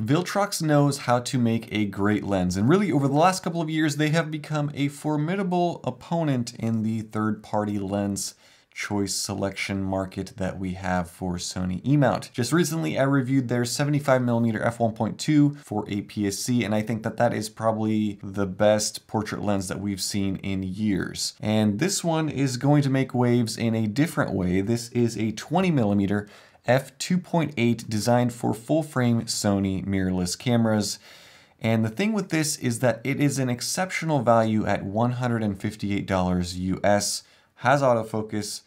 Viltrox knows how to make a great lens, and really over the last couple of years they have become a formidable opponent in the third-party lens choice selection market that we have for Sony E-mount. Just recently I reviewed their 75mm f1.2 for APS-C, and I think that that is probably the best portrait lens that we've seen in years. And this one is going to make waves in a different way. This is a 20mm F2.8 designed for full-frame Sony mirrorless cameras. And the thing with this is that it is an exceptional value at $158 US, has autofocus,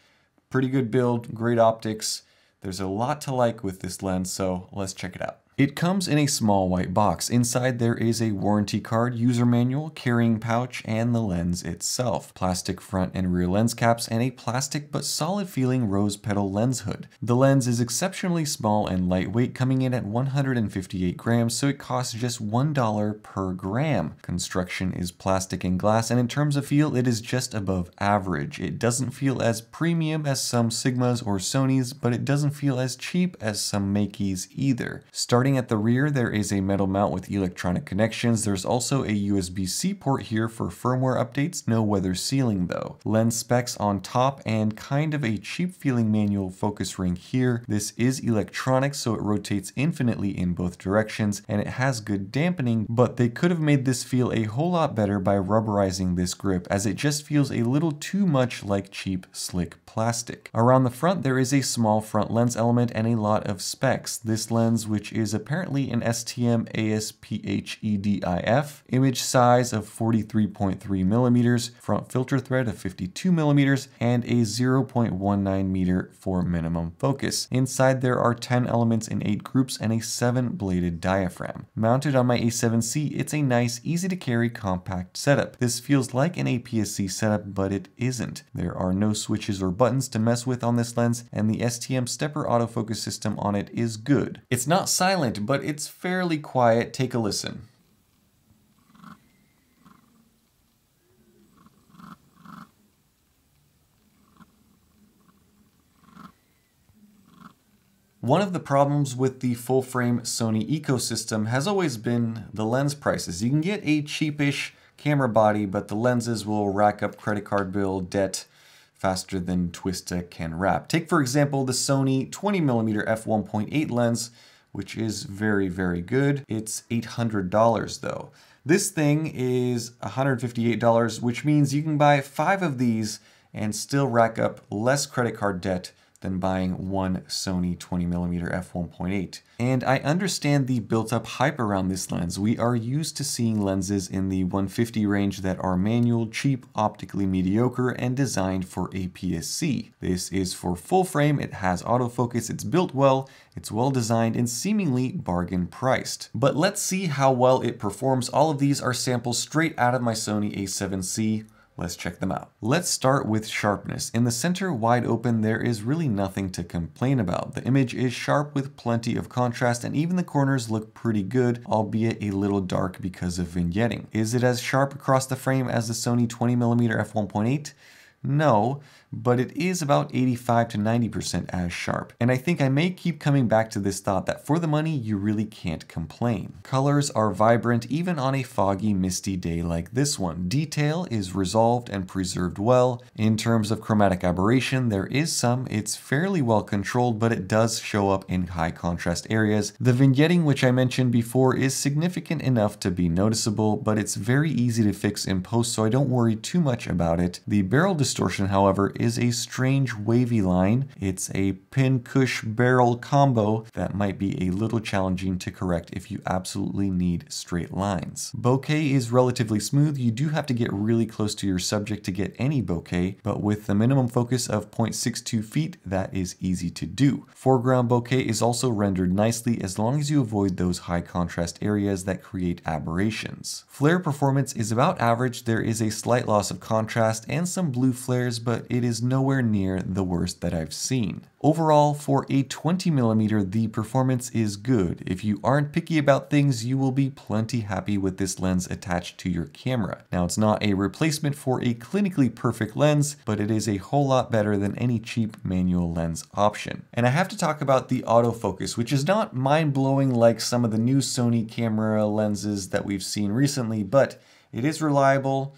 pretty good build, great optics. There's a lot to like with this lens, so let's check it out. It comes in a small white box. Inside there is a warranty card, user manual, carrying pouch, and the lens itself. Plastic front and rear lens caps, and a plastic but solid feeling rose petal lens hood. The lens is exceptionally small and lightweight, coming in at 158 grams, so it costs just $1 per gram. Construction is plastic and glass, and in terms of feel, it is just above average. It doesn't feel as premium as some Sigmas or Sonys, but it doesn't feel as cheap as some Makis either. Starting at the rear, there is a metal mount with electronic connections. There's also a USB-C port here for firmware updates, no weather sealing though. Lens specs on top and kind of a cheap feeling manual focus ring here. This is electronic, so it rotates infinitely in both directions, and it has good dampening, but they could have made this feel a whole lot better by rubberizing this grip, as it just feels a little too much like cheap, slick plastic. Around the front, there is a small front lens element and a lot of specs. This lens, which is apparently an STM APS-C image size of 43.3 millimeters, front filter thread of 52 millimeters, and a 0.19 meter for minimum focus. Inside there are 10 elements in 8 groups and a 7-bladed diaphragm. Mounted on my A7C, it's a nice, easy to carry compact setup. This feels like an APS-C setup, but it isn't. There are no switches or buttons to mess with on this lens, and the STM stepper autofocus system on it is good. It's not silent, but it's fairly quiet. Take a listen. One of the problems with the full-frame Sony ecosystem has always been the lens prices. You can get a cheapish camera body, but the lenses will rack up credit card bill debt faster than Twista can wrap. Take, for example, the Sony 20mm f1.8 lens, which is very, very good. It's $800 though. This thing is $158, which means you can buy 5 of these and still rack up less credit card debt than buying one Sony 20mm f1.8. And I understand the built-up hype around this lens. We are used to seeing lenses in the 150 range that are manual, cheap, optically mediocre, and designed for APS-C. This is for full frame, it has autofocus, it's built well, it's well designed, and seemingly bargain priced. But let's see how well it performs. All of these are samples straight out of my Sony A7C. Let's check them out. Let's start with sharpness. In the center wide open, there is really nothing to complain about. The image is sharp with plenty of contrast, and even the corners look pretty good, albeit a little dark because of vignetting. Is it as sharp across the frame as the Sony 20mm f1.8? No, but it is about 85 to 90% as sharp. And I think I may keep coming back to this thought that for the money, you really can't complain. Colors are vibrant even on a foggy, misty day like this one. Detail is resolved and preserved well. In terms of chromatic aberration, there is some. It's fairly well controlled, but it does show up in high contrast areas. The vignetting, which I mentioned before, is significant enough to be noticeable, but it's very easy to fix in post, so I don't worry too much about it. The barrel distortion, however, is a strange wavy line. It's a pin-cush barrel combo that might be a little challenging to correct if you absolutely need straight lines. Bokeh is relatively smooth. You do have to get really close to your subject to get any bokeh, but with the minimum focus of 0.62 feet, that is easy to do. Foreground bokeh is also rendered nicely as long as you avoid those high contrast areas that create aberrations. Flare performance is about average. There is a slight loss of contrast and some blue flares, but it is nowhere near the worst that I've seen. Overall, for a 20mm, the performance is good. If you aren't picky about things, you will be plenty happy with this lens attached to your camera. Now, it's not a replacement for a clinically perfect lens, but it is a whole lot better than any cheap manual lens option. And I have to talk about the autofocus, which is not mind-blowing like some of the new Sony camera lenses that we've seen recently, but it is reliable,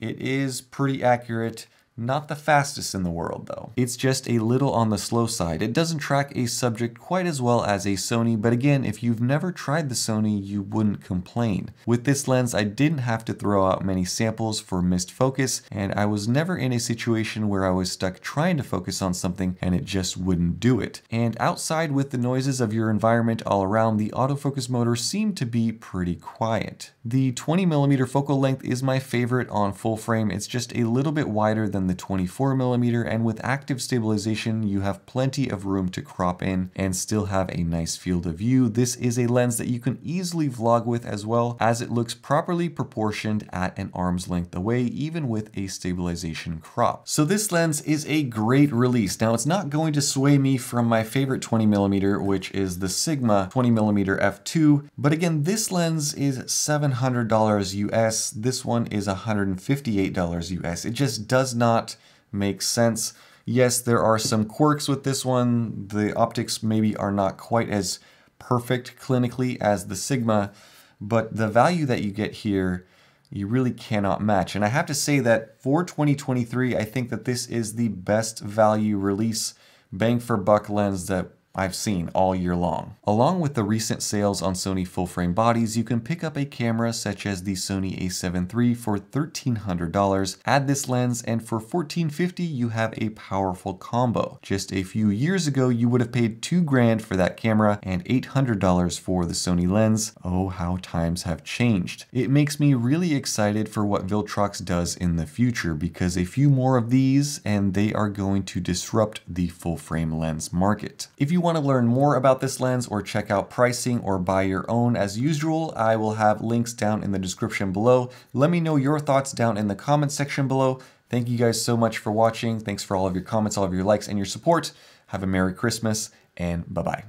it is pretty accurate. Not the fastest in the world though. It's just a little on the slow side. It doesn't track a subject quite as well as a Sony, but again, if you've never tried the Sony, you wouldn't complain. With this lens, I didn't have to throw out many samples for missed focus, and I was never in a situation where I was stuck trying to focus on something and it just wouldn't do it. And outside with the noises of your environment all around, the autofocus motor seemed to be pretty quiet. The 20mm focal length is my favorite on full frame. It's just a little bit wider than the 24mm, and with active stabilization you have plenty of room to crop in and still have a nice field of view. This is a lens that you can easily vlog with as well, as it looks properly proportioned at an arm's length away, even with a stabilization crop. So this lens is a great release. Now, it's not going to sway me from my favorite 20mm, which is the Sigma 20mm F2, but again, this lens is $700 US. This one is $158 US. It just does not make sense. Yes, there are some quirks with this one. The optics maybe are not quite as perfect clinically as the Sigma, but the value that you get here, you really cannot match. And I have to say that for 2023, I think that this is the best value release bang for buck lens that I've seen all year long. Along with the recent sales on Sony full frame bodies, you can pick up a camera such as the Sony a7 III for $1,300. Add this lens and for $1,450 you have a powerful combo. Just a few years ago you would have paid $2,000 for that camera and $800 for the Sony lens. Oh, how times have changed. It makes me really excited for what Viltrox does in the future, because a few more of these and they are going to disrupt the full frame lens market. If you want to learn more about this lens or check out pricing or buy your own, as usual, I will have links down in the description below. Let me know your thoughts down in the comment section below. Thank you guys so much for watching. Thanks for all of your comments, all of your likes, and your support. Have a Merry Christmas, and bye-bye.